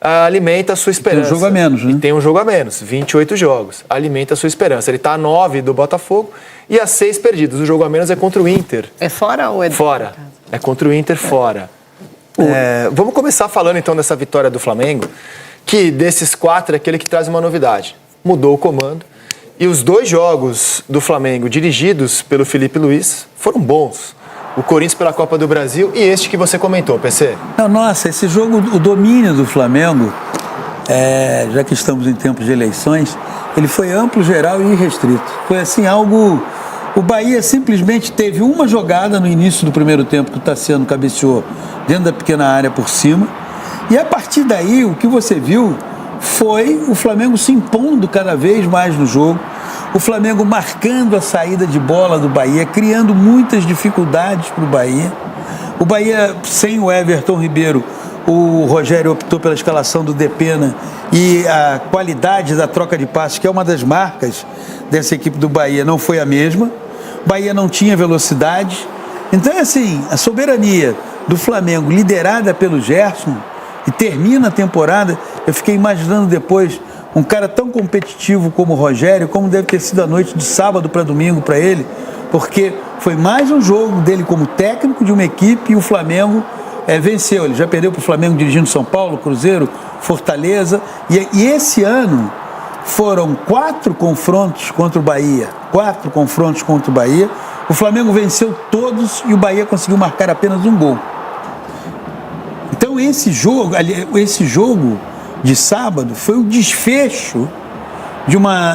alimenta a sua esperança. Tem um jogo a menos, né? E tem um jogo a menos, 28 jogos. Alimenta a sua esperança. Ele está a 9 do Botafogo e a 6 perdidos. O jogo a menos é contra o Inter. É fora ou é dentro? Fora. É contra o Inter fora. Vamos começar falando então dessa vitória do Flamengo, que desses 4 é aquele que traz uma novidade. Mudou o comando. E os 2 jogos do Flamengo dirigidos pelo Felipe Luiz foram bons. O Corinthians pela Copa do Brasil e este que você comentou, PC. Não, nossa, esse jogo, o domínio do Flamengo, já que estamos em tempos de eleições, ele foi amplo, geral e irrestrito. Foi assim, algo... O Bahia simplesmente teve uma jogada no início do primeiro tempo que o Tassiano cabeceou dentro da pequena área por cima. E a partir daí, o que você viu foi o Flamengo se impondo cada vez mais no jogo. O Flamengo marcando a saída de bola do Bahia, criando muitas dificuldades para o Bahia. O Bahia, sem o Everton Ribeiro, o Rogério optou pela escalação do Depena e a qualidade da troca de passes, que é uma das marcas dessa equipe do Bahia, não foi a mesma. O Bahia não tinha velocidade. Então, assim, a soberania do Flamengo, liderada pelo Gerson, e termina a temporada, eu fiquei imaginando depois um cara tão competitivo como o Rogério, como deve ter sido a noite de sábado para domingo para ele, porque foi mais um jogo dele como técnico de uma equipe e o Flamengo venceu. Ele já perdeu para o Flamengo dirigindo São Paulo, Cruzeiro, Fortaleza. E esse ano foram 4 confrontos contra o Bahia. 4 confrontos contra o Bahia. O Flamengo venceu todos e o Bahia conseguiu marcar apenas um gol. Então esse jogo de sábado foi o desfecho de uma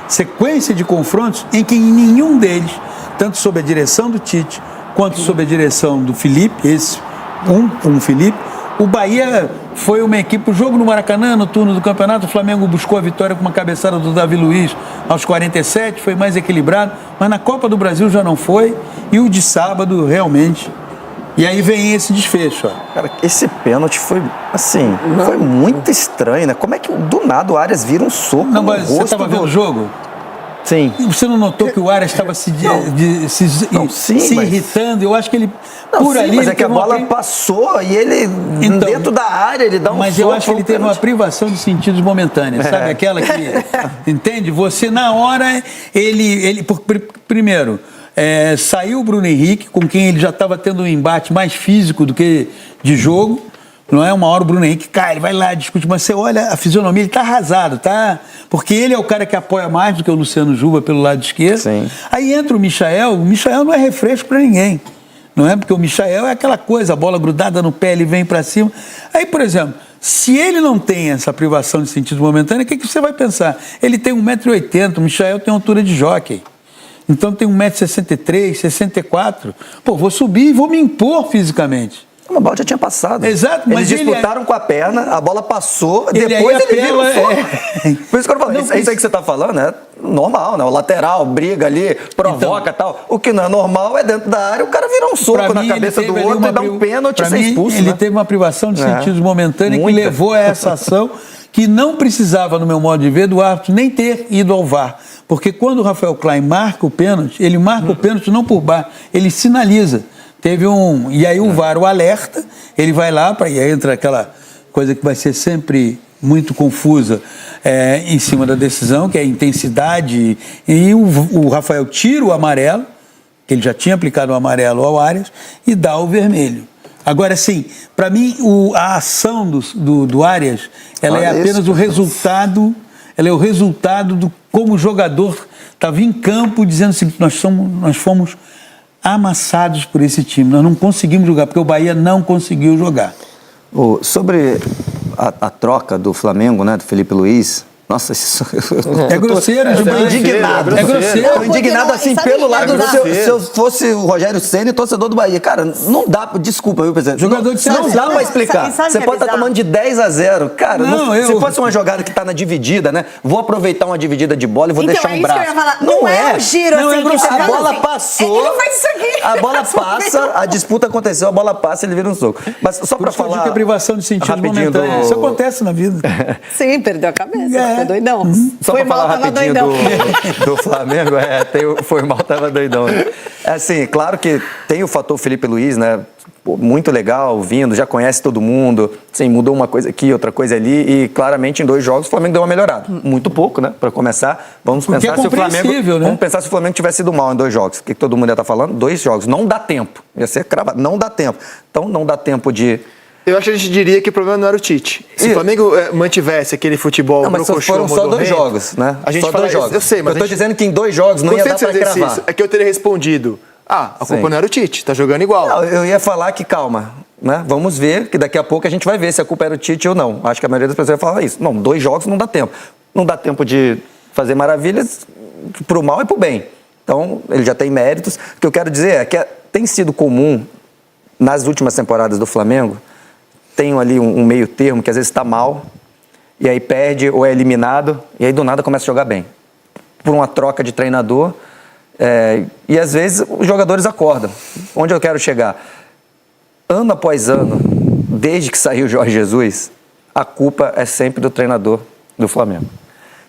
sequência de confrontos em que nenhum deles, tanto sob a direção do Tite quanto sob a direção do Felipe, Felipe, o Bahia foi uma equipe, o jogo no Maracanã, no turno do campeonato, o Flamengo buscou a vitória com uma cabeçada do Davi Luiz aos 47, foi mais equilibrado, mas na Copa do Brasil já não foi, e o de sábado realmente... E aí vem esse desfecho. Ó. Cara, esse pênalti foi, assim, foi muito estranho, né? Como é que do nada o Arias vira um soco no rosto? Você estava vendo o jogo? Sim. E você não notou que o Arias estava se irritando? Eu acho que ele, ali... Mas é que a bola passou e ele, dentro da área, ele dá um soco. Mas eu acho que ele teve uma privação de sentidos momentânea, sabe? Aquela que, entende? Você, na hora, primeiro... saiu o Bruno Henrique, com quem ele já estava tendo um embate mais físico do que de jogo. Não é? Uma hora o Bruno Henrique cai, ele vai lá, discute, mas você olha a fisionomia, ele está arrasado, tá? Porque ele é o cara que apoia mais do que o Luciano Juba pelo lado esquerdo. Sim. Aí entra o Michael não é refresco para ninguém. Não é? Porque o Michael é aquela coisa, a bola grudada no pé, ele vem para cima. Aí, por exemplo, se ele não tem essa privação de sentido momentâneo, o que você vai pensar? Ele tem 1,80 m, o Michael tem altura de jockey. Então tem 1,63 m, 64. Pô, vou subir e vou me impor fisicamente. A bola já tinha passado. Exato, mas eles disputaram com a perna, a bola passou, depois ele vira um soco. Por isso que eu falo, isso aí que você está falando é normal, né? O lateral briga ali, provoca e tal. O que não é normal é dentro da área, o cara vira um soco na cabeça do outro e dá um pênalti e ser expulso. Ele teve uma privação de sentidos momentânea que levou a essa ação que não precisava, no meu modo de ver, do árbitro nem ter ido ao VAR. Porque quando o Rafael Klein marca o pênalti, ele marca o pênalti não por VAR, ele sinaliza. E aí o VAR o alerta, ele vai lá, e aí entra aquela coisa que vai ser sempre muito confusa em cima da decisão, que é a intensidade, e o Rafael tira o amarelo, que ele já tinha aplicado o amarelo ao Arias, e dá o vermelho. Agora, assim, para mim, a ação do Arias, ela é apenas o resultado, ela é o resultado do como o jogador estava em campo dizendo o seguinte, nós fomos amassados por esse time, nós não conseguimos jogar, porque o Bahia não conseguiu jogar. Sobre a troca do Flamengo, né, do Felipe Luiz, nossa, isso... É grosseiro demais. Indignado. É grosseiro. Tô indignado assim, pelo lado se eu fosse o Rogério Ceni, torcedor do Bahia. Cara, não dá, desculpa, viu, presidente? Jogador de não dá pra explicar. Você pode estar tomando de 10-0. Cara, se fosse uma jogada que tá na dividida, né? Vou aproveitar uma dividida de bola e vou deixar um braço. Que eu ia falar. Não é o giro, não assim, é grosseiro. A bola passou. Ele faz isso aqui. A bola passa, a disputa aconteceu, a bola passa, ele vira um soco. Mas só pra falar... que a privação de sentido momentâneo. Isso acontece na vida. Sim, perdeu a cabeça. Tá doidão. Só Foi pra mal, falar tava rapidinho doidão. do Flamengo, foi mal, tava doidão. É assim, claro que tem o fator Felipe Luiz, né? Pô, muito legal, vindo, já conhece todo mundo, assim, mudou uma coisa aqui, outra coisa ali, e claramente em 2 jogos o Flamengo deu uma melhorada. Muito pouco, né? Para começar, vamos Porque pensar é se o Flamengo, né? vamos pensar se o Flamengo tivesse sido mal em 2 jogos. O que todo mundo ia estar falando? 2 jogos, não dá tempo. Ia ser cravado, não dá tempo. Então não dá tempo de... Eu acho que a gente diria que o problema não era o Tite. Se o Flamengo mantivesse aquele futebol... Não, mas foram só 2 jogos, né? A gente só 2 jogos. Eu sei, mas... Eu tô dizendo que em 2 jogos não ia dar pra cravar. É que eu teria respondido, a culpa não era o Tite, tá jogando igual. Não, eu ia falar que, calma, né? Vamos ver, que daqui a pouco a gente vai ver se a culpa era o Tite ou não. Acho que a maioria das pessoas vai falar isso. Não, 2 jogos não dá tempo. Não dá tempo de fazer maravilhas pro mal e pro bem. Então, ele já tem méritos. O que eu quero dizer é que tem sido comum, nas últimas temporadas do Flamengo, tem ali um meio termo que às vezes está mal, e aí perde ou é eliminado, e aí do nada começa a jogar bem. Por uma troca de treinador, e às vezes os jogadores acordam. Onde eu quero chegar? Ano após ano, desde que saiu o Jorge Jesus, a culpa é sempre do treinador do Flamengo.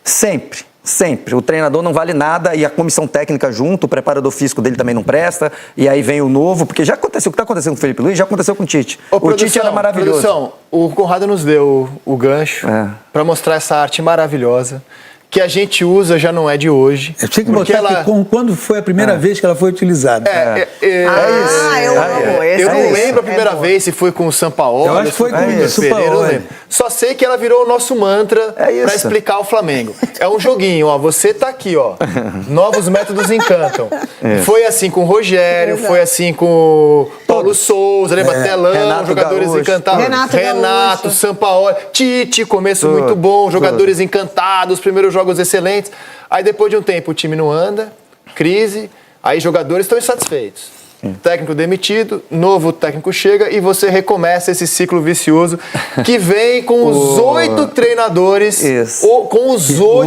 Sempre, sempre. O treinador não vale nada e a comissão técnica junto, o preparador físico dele também não presta, e aí vem o novo, porque já aconteceu, o que está acontecendo com o Felipe Luiz já aconteceu com o Tite. Tite era maravilhoso. O Conrado nos deu o gancho para mostrar essa arte maravilhosa que a gente usa já não é de hoje. Eu tinha que mostrar quando foi a primeira vez que ela foi utilizada. Eu amo. Eu não lembro a primeira vez se foi com o Sampaoli. Eu acho que foi com o Sampaoli. Só sei que ela virou o nosso mantra para explicar o Flamengo. É um joguinho, ó. Você tá aqui, ó. Novos métodos encantam. Foi assim com o Rogério, foi assim com o Paulo Souza, lembra? Telão, jogadores encantados. Renato, Sampaoli, Tite, começo muito bom, jogadores encantados, primeiros jogos excelentes. Aí depois de um tempo o time não anda, crise, aí jogadores estão insatisfeitos. Técnico demitido, novo técnico chega e você recomeça esse ciclo vicioso que vem com os 8 treinadores,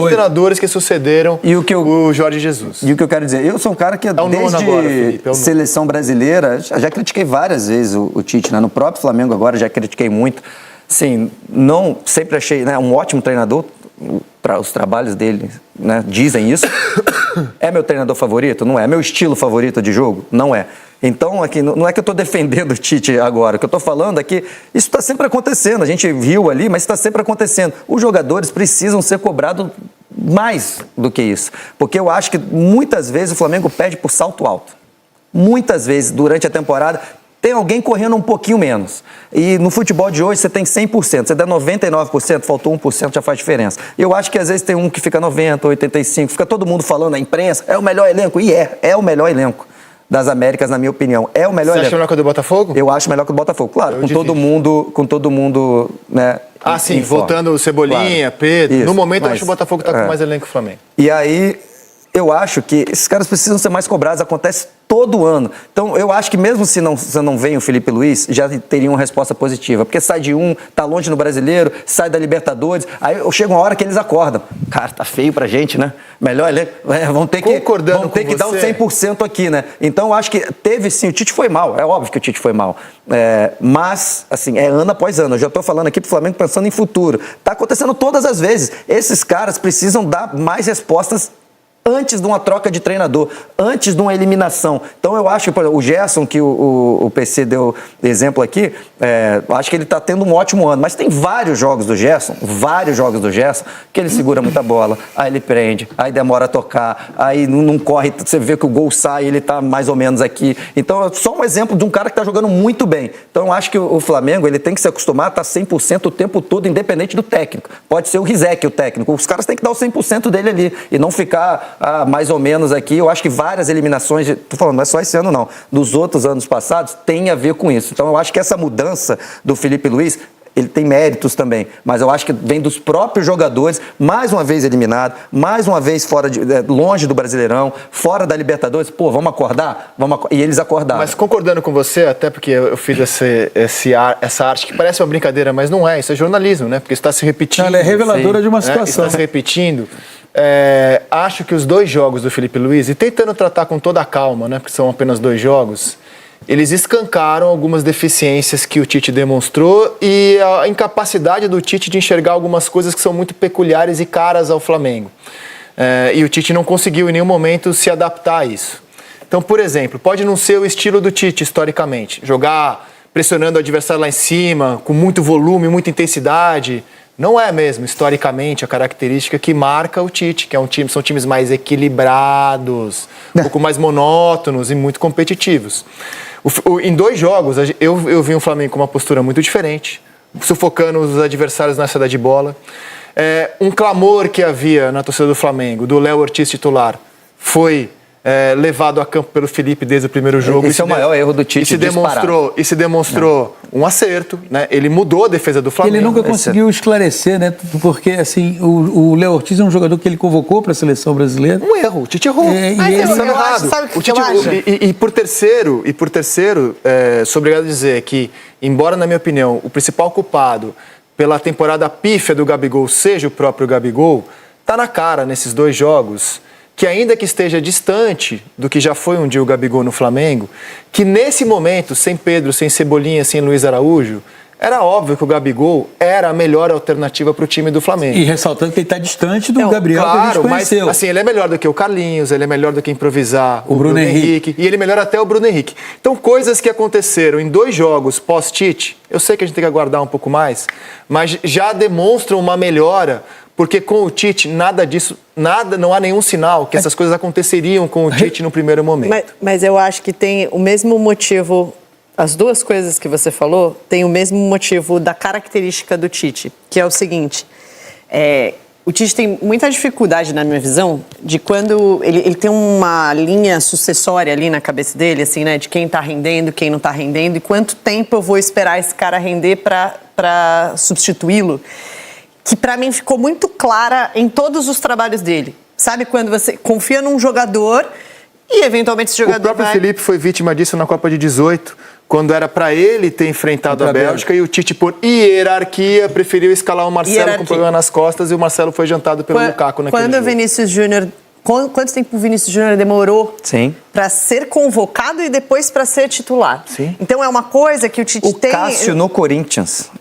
treinadores que sucederam o Jorge Jesus. E o que eu quero dizer, eu sou um cara que desde seleção brasileira, já critiquei várias vezes o Tite, né? No próprio Flamengo agora já critiquei muito. Sim, não sempre achei, né, um ótimo treinador. Os trabalhos dele, né, dizem isso. É meu treinador favorito? Não é. Meu estilo favorito de jogo? Não é. Então, aqui, não é que eu estou defendendo o Tite agora. O que eu estou falando é que isso está sempre acontecendo. A gente viu ali, mas está sempre acontecendo. Os jogadores precisam ser cobrados mais do que isso. Porque eu acho que muitas vezes o Flamengo perde por salto alto. Muitas vezes, durante a temporada, tem alguém correndo um pouquinho menos. E no futebol de hoje você tem 100%. Você der 99%, faltou 1%, já faz diferença. Eu acho que às vezes tem um que fica 90%, 85%, fica todo mundo falando na imprensa, é o melhor elenco. E é o melhor elenco das Américas, na minha opinião. É o melhor elenco. Você acha melhor que o do Botafogo? Eu acho melhor que o do Botafogo. Claro, com todo mundo, né? Sim, voltando o Cebolinha, claro. Pedro. Isso, no momento eu acho que o Botafogo está com mais elenco que o Flamengo. E aí, eu acho que esses caras precisam ser mais cobrados, acontece todo ano. Então, eu acho que mesmo se não vem o Felipe Luiz, já teria uma resposta positiva. Porque sai de tá longe no Brasileiro, sai da Libertadores, aí chega uma hora que eles acordam. Cara, tá feio pra gente, né? Melhor elenco. Vão ter que dar o 100% aqui, né? Então, eu acho que teve sim, o Tite foi mal. É óbvio que o Tite foi mal. Mas, assim, é ano após ano. Eu já tô falando aqui pro Flamengo pensando em futuro. Tá acontecendo todas as vezes. Esses caras precisam dar mais respostas antes de uma troca de treinador, antes de uma eliminação. Então eu acho que, por exemplo, o Gerson, que o PC deu exemplo aqui, acho que ele está tendo um ótimo ano, mas tem vários jogos do Gerson, que ele segura muita bola, aí ele prende, aí demora a tocar, aí não corre, você vê que o gol sai, ele está mais ou menos aqui. Então é só um exemplo de um cara que está jogando muito bem. Então eu acho que o Flamengo ele tem que se acostumar a estar 100% o tempo todo, independente do técnico. Pode ser o Rizek, o técnico. Os caras têm que dar o 100% dele ali e não ficar mais ou menos aqui. Eu acho que várias eliminações, tô falando, não é só esse ano não, dos outros anos passados, tem a ver com isso. Então eu acho que essa mudança do Felipe Luiz, ele tem méritos também, mas eu acho que vem dos próprios jogadores, mais uma vez eliminado, mais uma vez longe do Brasileirão, fora da Libertadores. Pô, vamos acordar? E eles acordaram. Mas concordando com você, até porque eu fiz essa arte que parece uma brincadeira, mas não é, isso é jornalismo, né? Porque está se repetindo. Ela é reveladora de uma situação. Está se repetindo. Acho que os 2 jogos do Felipe Luiz, e tentando tratar com toda a calma, né? Porque são apenas 2 jogos, eles escancaram algumas deficiências que o Tite demonstrou e a incapacidade do Tite de enxergar algumas coisas que são muito peculiares e caras ao Flamengo. E o Tite não conseguiu em nenhum momento se adaptar a isso. Então, por exemplo, pode não ser o estilo do Tite historicamente, jogar pressionando o adversário lá em cima, com muito volume, muita intensidade. Não é mesmo, historicamente, a característica que marca o Tite, que são times mais equilibrados, um pouco mais monótonos e muito competitivos. Em 2 jogos, eu vi um Flamengo com uma postura muito diferente, sufocando os adversários na saída de bola. Um clamor que havia na torcida do Flamengo, do Léo Ortiz titular, foi levado a campo pelo Felipe desde o primeiro jogo. Esse é o maior erro do Tite. E se demonstrou um acerto, né? Ele mudou a defesa do Flamengo. Ele nunca conseguiu esclarecer, né? Porque assim, o Léo Ortiz é um jogador que ele convocou para a seleção brasileira. Um erro, o Tite errou. Sabe o que eu acho? E por terceiro, sou obrigado a dizer que, embora, na minha opinião, o principal culpado pela temporada pífia do Gabigol seja o próprio Gabigol, tá na cara nesses 2 jogos que, ainda que esteja distante do que já foi um dia o Gabigol no Flamengo, que nesse momento, sem Pedro, sem Cebolinha, sem Luiz Araújo, era óbvio que o Gabigol era a melhor alternativa para o time do Flamengo. E ressaltando que ele está distante do Gabriel, claro, que a gente conheceu. Mas assim, ele é melhor do que o Carlinhos, ele é melhor do que improvisar o Bruno Henrique. E ele melhora até o Bruno Henrique. Então, coisas que aconteceram em 2 jogos pós-Tite, eu sei que a gente tem que aguardar um pouco mais, mas já demonstram uma melhora. Porque com o Tite, nada disso, não há nenhum sinal que essas coisas aconteceriam com o Tite no primeiro momento. Mas eu acho que tem o mesmo motivo, as 2 coisas que você falou, tem o mesmo motivo da característica do Tite, que é o seguinte, o Tite tem muita dificuldade, na minha visão, de quando ele tem uma linha sucessória ali na cabeça dele, assim, né, de quem tá rendendo, quem não tá rendendo, e quanto tempo eu vou esperar esse cara render para substituí-lo, que para mim ficou muito clara em todos os trabalhos dele. Sabe quando você confia num jogador e eventualmente esse jogador O próprio Felipe foi vítima disso na Copa de 18, quando era para ele ter enfrentado a Bélgica e o Tite, por hierarquia, preferiu escalar o Marcelo com problema nas costas e o Marcelo foi jantado pelo Lukaku naquele jogo. Quando o Vinícius Júnior... Quanto tempo o Vinícius Júnior demorou para ser convocado e depois para ser titular? Sim. Então é uma coisa que o Tite tem... O Cássio no Corinthians,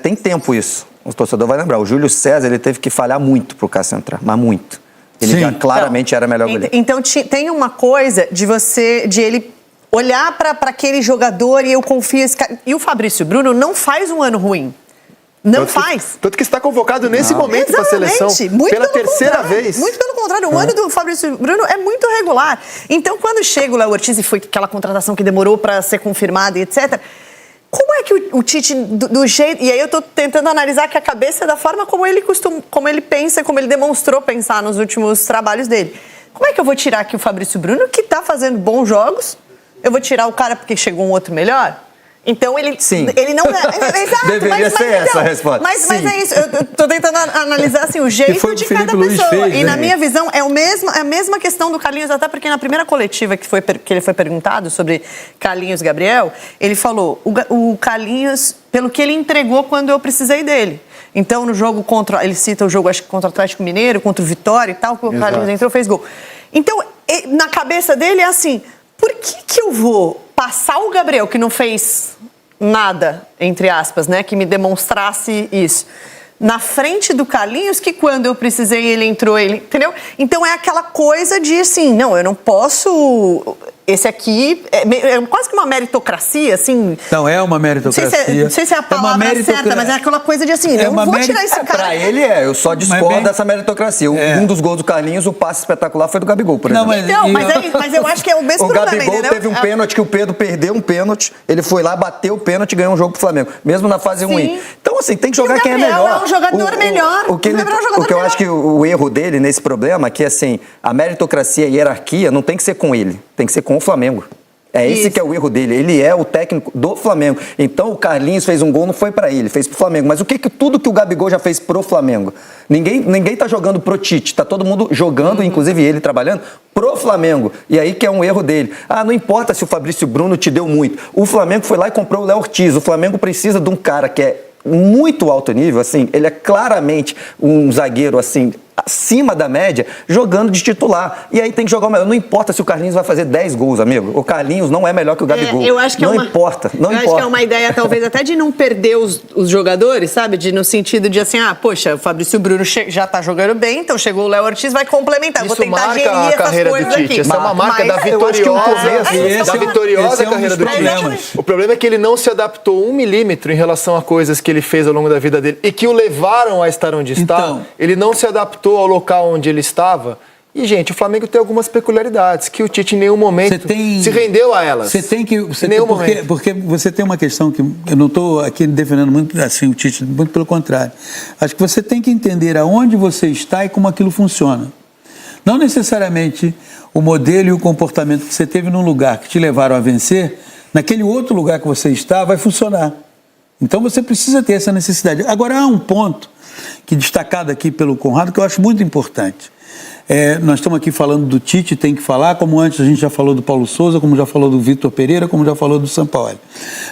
tem tempo isso. O torcedor vai lembrar. O Júlio César, ele teve que falhar muito pro Cássio entrar, mas muito. Ele já claramente era melhor goleiro. Então tem uma coisa de ele olhar para aquele jogador e eu confio nesse cara. E o Fabrício Bruno não faz um ano ruim. Tanto que está convocado nesse momento para a seleção. Pela terceira vez. Muito pelo contrário. O ano do Fabrício Bruno é muito regular. Então, quando chega o Léo Ortiz e foi aquela contratação que demorou para ser confirmada e etc., como é que o Tite, do jeito... E aí eu estou tentando analisar que a cabeça da forma como ele pensa, como ele demonstrou pensar nos últimos trabalhos dele. Como é que eu vou tirar aqui o Fabrício Bruno, que está fazendo bons jogos? Eu vou tirar o cara porque chegou um outro melhor? Então ele não é. Exato, deveria ser essa a resposta. Mas é isso. Eu estou tentando analisar assim, o jeito de cada pessoa. Fez, na minha visão, é a mesma questão do Carlinhos, até porque na primeira coletiva que ele foi perguntado sobre Carlinhos Gabriel, ele falou: o Carlinhos, pelo que ele entregou quando eu precisei dele. Então, no jogo ele cita o jogo, acho que contra o Atlético Mineiro, contra o Vitória e tal, que o Carlinhos entrou, fez gol. Então, na cabeça dele é assim: por que eu vou passar o Gabriel, que não fez nada, entre aspas, né, que me demonstrasse isso, na frente do Carlinhos, que quando eu precisei ele entrou, entendeu? Então é aquela coisa de assim, não, eu não posso... Esse aqui é quase que uma meritocracia, assim... Não, é uma meritocracia. Não sei se é a palavra certa, mas é aquela coisa de assim, eu não vou tirar esse cara... Pra ele eu só discordo dessa meritocracia. Um dos gols do Carlinhos, o passe espetacular foi do Gabigol, por exemplo. Mas eu acho que é o mesmo problema. O Gabigol teve um pênalti que o Pedro perdeu um pênalti, ele foi lá, bateu o pênalti e ganhou um jogo pro Flamengo, mesmo na fase ruim. Então, assim, tem que jogar quem é melhor. É um jogador melhor. O que eu acho que o erro dele nesse problema é que, assim, a meritocracia e a hierarquia não tem que ser com ele, tem que ser com o Flamengo. É esse que é o erro dele. Ele é o técnico do Flamengo. Então o Carlinhos fez um gol, não foi pra ele, fez pro Flamengo. Mas tudo que o Gabigol já fez pro Flamengo? Ninguém tá jogando pro Tite, tá todo mundo jogando, inclusive ele trabalhando, pro Flamengo. E aí que é um erro dele. Não importa se o Fabrício Bruno te deu muito. O Flamengo foi lá e comprou o Léo Ortiz. O Flamengo precisa de um cara que é muito alto nível, assim, ele é claramente um zagueiro, assim, acima da média, jogando de titular. E aí tem que jogar o melhor. Não importa se o Carlinhos vai fazer 10 gols, amigo. O Carlinhos não é melhor que o Gabigol. Eu acho que não importa. Eu acho que é uma ideia, talvez, até de não perder os jogadores, sabe? No sentido de assim, poxa, o Fabrício Bruno já tá jogando bem, então chegou o Léo Ortiz, vai complementar. Isso vou tentar marca gerir a carreira do Tite. aqui. Essa é uma marca da vitoriosa carreira do Tite. O problema é que ele não se adaptou 1 milímetro em relação a coisas que ele fez ao longo da vida dele e que o levaram a estar onde está. Então, ele não se adaptou ao local onde ele estava. E, gente, o Flamengo tem algumas peculiaridades que o Tite em nenhum momento se rendeu a elas. Porque você tem uma questão que eu não estou aqui defendendo muito assim o Tite, muito pelo contrário. Acho que você tem que entender aonde você está e como aquilo funciona. Não necessariamente o modelo e o comportamento que você teve num lugar que te levaram a vencer, naquele outro lugar que você está, vai funcionar. Então você precisa ter essa necessidade. Agora, há um ponto que destacado aqui pelo Conrado que eu acho muito importante. Nós estamos aqui falando do Tite, tem que falar, como antes a gente já falou do Paulo Souza, como já falou do Vitor Pereira, como já falou do Sampaoli.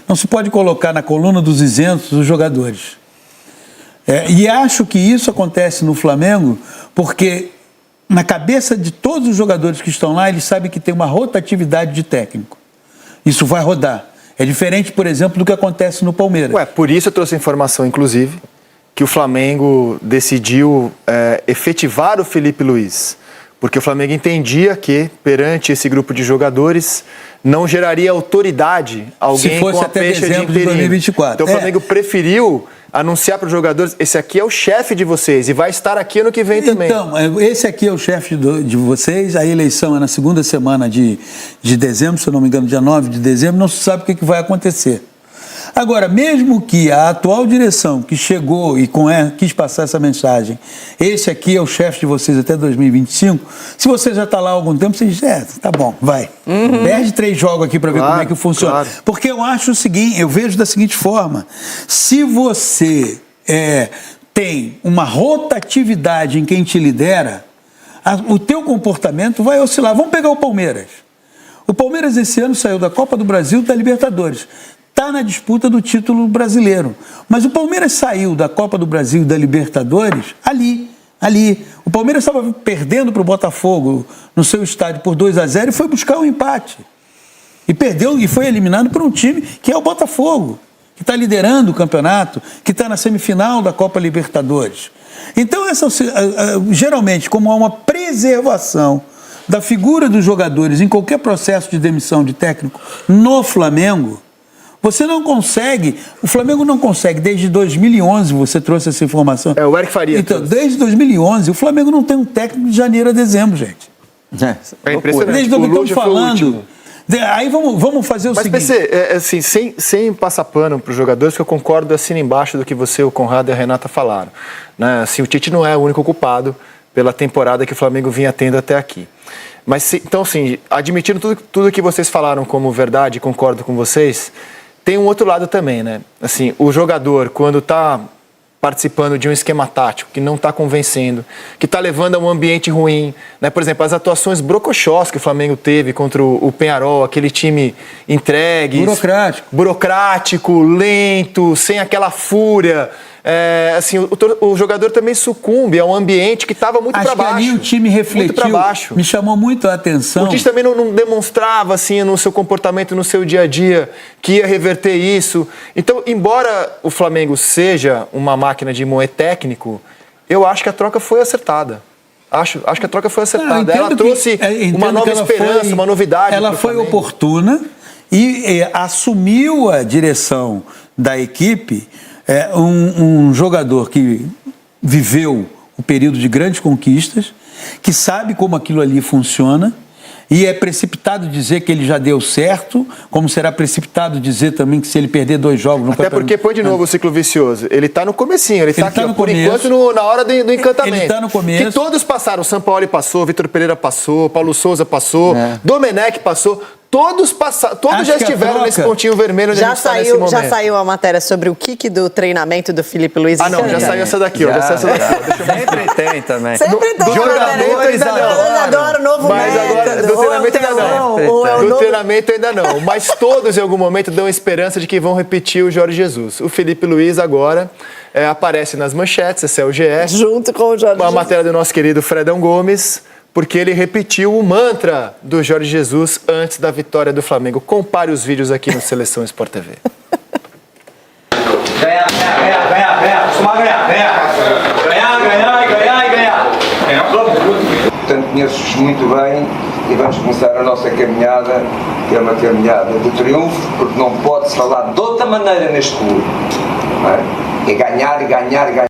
Não se pode colocar na coluna dos isentos os jogadores. E acho que isso acontece no Flamengo porque na cabeça de todos os jogadores que estão lá, eles sabem que tem uma rotatividade de técnico. Isso vai rodar. É diferente, por exemplo, do que acontece no Palmeiras. Por isso eu trouxe a informação, inclusive, que o Flamengo decidiu efetivar o Felipe Luiz. Porque o Flamengo entendia que, perante esse grupo de jogadores, não geraria autoridade alguém com a pecha de interino. 2024. Então o Flamengo preferiu anunciar para os jogadores, esse aqui é o chefe de vocês e vai estar aqui ano que vem também. Então, esse aqui é o chefe de vocês, a eleição é na segunda semana de dezembro, se eu não me engano, dia 9 de dezembro, não se sabe o que vai acontecer. Agora, mesmo que a atual direção que chegou e quis passar essa mensagem, esse aqui é o chefe de vocês até 2025, se você já está lá há algum tempo, você diz, tá bom, vai. Perde 3 jogos aqui para ver como é que funciona. Claro. Porque eu acho o seguinte, eu vejo da seguinte forma, se você tem uma rotatividade em quem te lidera, o teu comportamento vai oscilar. Vamos pegar o Palmeiras. O Palmeiras esse ano saiu da Copa do Brasil e da Libertadores. Está na disputa do título brasileiro. Mas o Palmeiras saiu da Copa do Brasil e da Libertadores ali. O Palmeiras estava perdendo para o Botafogo no seu estádio por 2-0 e foi buscar um empate. E perdeu e foi eliminado por um time que é o Botafogo, que está liderando o campeonato, que está na semifinal da Copa Libertadores. Então, geralmente, como há uma preservação da figura dos jogadores em qualquer processo de demissão de técnico no Flamengo, você não consegue, o Flamengo não consegue, desde 2011, você trouxe essa informação. O Eric Faria. Então, desde 2011, o Flamengo não tem um técnico de janeiro a dezembro, gente. É impressionante. Desde 2011 estamos falando. Aí vamos fazer o seguinte. Mas, PC, assim, sem passar pano para os jogadores, que eu concordo assim embaixo do que você, o Conrado e a Renata falaram. Né? Assim, o Tite não é o único culpado pela temporada que o Flamengo vinha tendo até aqui. Mas, então, assim, admitindo tudo que vocês falaram como verdade, concordo com vocês, tem um outro lado também, né? Assim, o jogador, quando está participando de um esquema tático que não está convencendo, que está levando a um ambiente ruim, né? Por exemplo, as atuações brocochós que o Flamengo teve contra o Peñarol, aquele time entregue, burocrático, lento, sem aquela fúria. Assim, o jogador também sucumbe a um ambiente que estava muito para baixo. Acho que ali o time refletiu, me chamou muito a atenção. O Tite também não demonstrava assim, no seu comportamento, no seu dia a dia, que ia reverter isso. Então, embora o Flamengo seja uma máquina de moer técnico, eu acho que a troca foi acertada. Acho que a troca foi acertada. Ela trouxe uma nova esperança, uma novidade. Ela foi oportuna e assumiu a direção da equipe. Um jogador que viveu o período de grandes conquistas, que sabe como aquilo ali funciona, e é precipitado dizer que ele já deu certo, como será precipitado dizer também que se ele perder 2 jogos no campeonato... Até porque, põe de novo o ciclo vicioso, ele está no comecinho, ele está aqui, por enquanto, na hora do encantamento. Ele está no começo. Que todos passaram, o Sampaoli passou, Vitor Pereira passou, Paulo Souza passou, Domenech passou... Todos já estiveram nesse pontinho vermelho onde a gente está nesse momento. Já saiu a matéria sobre o kick do treinamento do Felipe Luiz. Ah, não, já saiu essa daqui. Sempre tem também. Sempre tem. Jogador ainda não. Adoro o novo mas agora, do treinamento ainda não. Do treinamento ainda não. Mas todos, em algum momento, dão esperança de que vão repetir o Jorge Jesus. O Felipe Luiz agora aparece nas manchetes, esse é o GE. Junto com o Jorge uma matéria do nosso querido Fredão Gomes, porque ele repetiu o mantra do Jorge Jesus antes da vitória do Flamengo. Compare os vídeos aqui no Seleção Sport TV. Ganhar, costuma ganhar, ganhar. Portanto, conheço-vos muito bem e vamos começar a nossa caminhada, que é uma caminhada de triunfo, porque não pode-se falar de outra maneira neste clube. É ganhar.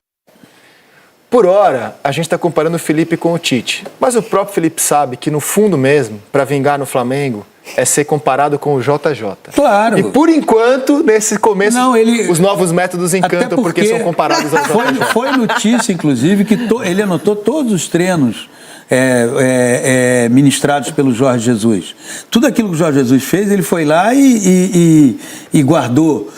Por hora, a gente está comparando o Felipe com o Tite. Mas o próprio Felipe sabe que, no fundo mesmo, para vingar no Flamengo, é ser comparado com o JJ. Claro. E, por enquanto, nesse começo, os novos métodos encantam porque são comparados ao JJ. Foi notícia, inclusive, que ele anotou todos os treinos ministrados pelo Jorge Jesus. Tudo aquilo que o Jorge Jesus fez, ele foi lá e guardou.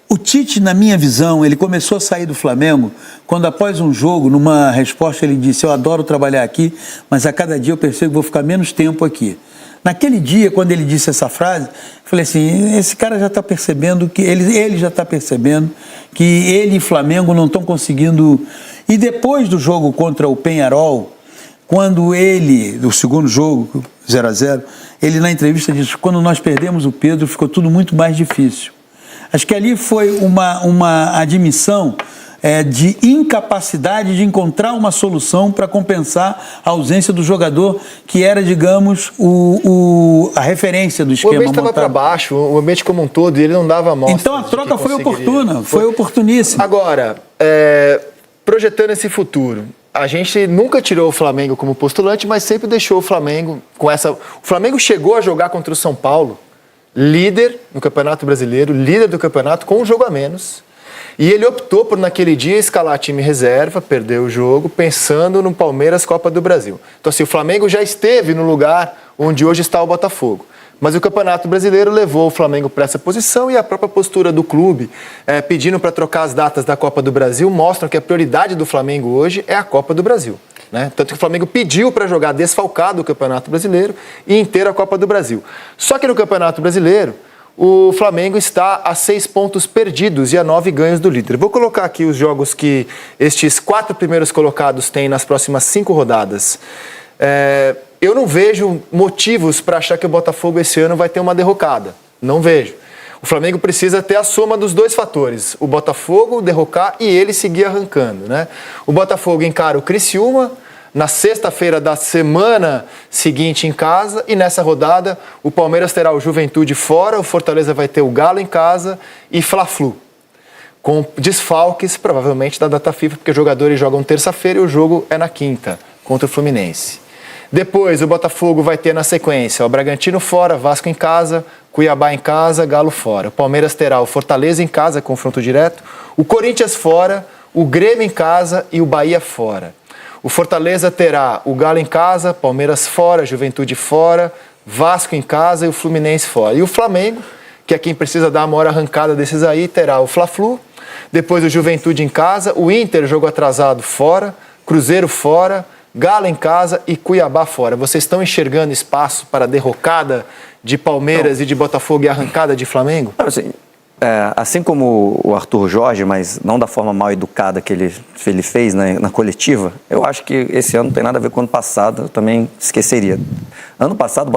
O Tite, na minha visão, ele começou a sair do Flamengo quando, após um jogo, numa resposta, ele disse: eu adoro trabalhar aqui, mas a cada dia eu percebo que vou ficar menos tempo aqui. Naquele dia, quando ele disse essa frase, eu falei assim, esse cara já está percebendo que ele já está percebendo que ele e Flamengo não estão conseguindo. E depois do jogo contra o Peñarol, quando ele, do segundo jogo, 0-0, ele na entrevista disse: quando nós perdemos o Pedro, ficou tudo muito mais difícil. Acho que ali foi uma admissão de incapacidade de encontrar uma solução para compensar a ausência do jogador que era, digamos, a referência do esquema. O ambiente estava para baixo, o ambiente como um todo, e ele não dava amostra. Então a troca foi oportuna, foi oportuníssima. Agora, projetando esse futuro, a gente nunca tirou o Flamengo como postulante, mas sempre deixou o Flamengo com essa... O Flamengo chegou a jogar contra o São Paulo, líder no Campeonato Brasileiro, líder do campeonato, com um jogo a menos. E ele optou por, naquele dia, escalar time reserva, perder o jogo, pensando no Palmeiras Copa do Brasil. Então, assim, o Flamengo já esteve no lugar onde hoje está o Botafogo. Mas o Campeonato Brasileiro levou o Flamengo para essa posição e a própria postura do clube, pedindo para trocar as datas da Copa do Brasil, mostram que a prioridade do Flamengo hoje é a Copa do Brasil. Né? Tanto que o Flamengo pediu para jogar desfalcado o Campeonato Brasileiro e inteiro a Copa do Brasil. Só que no Campeonato Brasileiro, o Flamengo está a 6 pontos perdidos e a 9 ganhos do líder. Vou colocar aqui os jogos que estes 4 primeiros colocados têm nas próximas 5 rodadas. Eu não vejo motivos para achar que o Botafogo esse ano vai ter uma derrocada. Não vejo. O Flamengo precisa ter a soma dos dois fatores. O Botafogo derrocar e ele seguir arrancando. Né? O Botafogo encara o Criciúma na sexta-feira da semana seguinte em casa, e nessa rodada o Palmeiras terá o Juventude fora, o Fortaleza vai ter o Galo em casa e Fla-Flu, com desfalques provavelmente da data FIFA, porque os jogadores jogam terça-feira e o jogo é na quinta, contra o Fluminense. Depois o Botafogo vai ter na sequência o Bragantino fora, Vasco em casa, Cuiabá em casa, Galo fora. O Palmeiras terá o Fortaleza em casa, confronto direto, o Corinthians fora, o Grêmio em casa e o Bahia fora. O Fortaleza terá o Galo em casa, Palmeiras fora, Juventude fora, Vasco em casa e o Fluminense fora. E o Flamengo, que é quem precisa dar a maior arrancada desses aí, terá o Fla-Flu, depois o Juventude em casa, o Inter, jogo atrasado, fora, Cruzeiro fora, Galo em casa e Cuiabá fora. Vocês estão enxergando espaço para a derrocada de Palmeiras e de Botafogo e arrancada de Flamengo? Assim como o Arthur Jorge, mas não da forma mal educada que ele fez na coletiva, eu acho que esse ano não tem nada a ver com o ano passado, eu também esqueceria. Ano passado,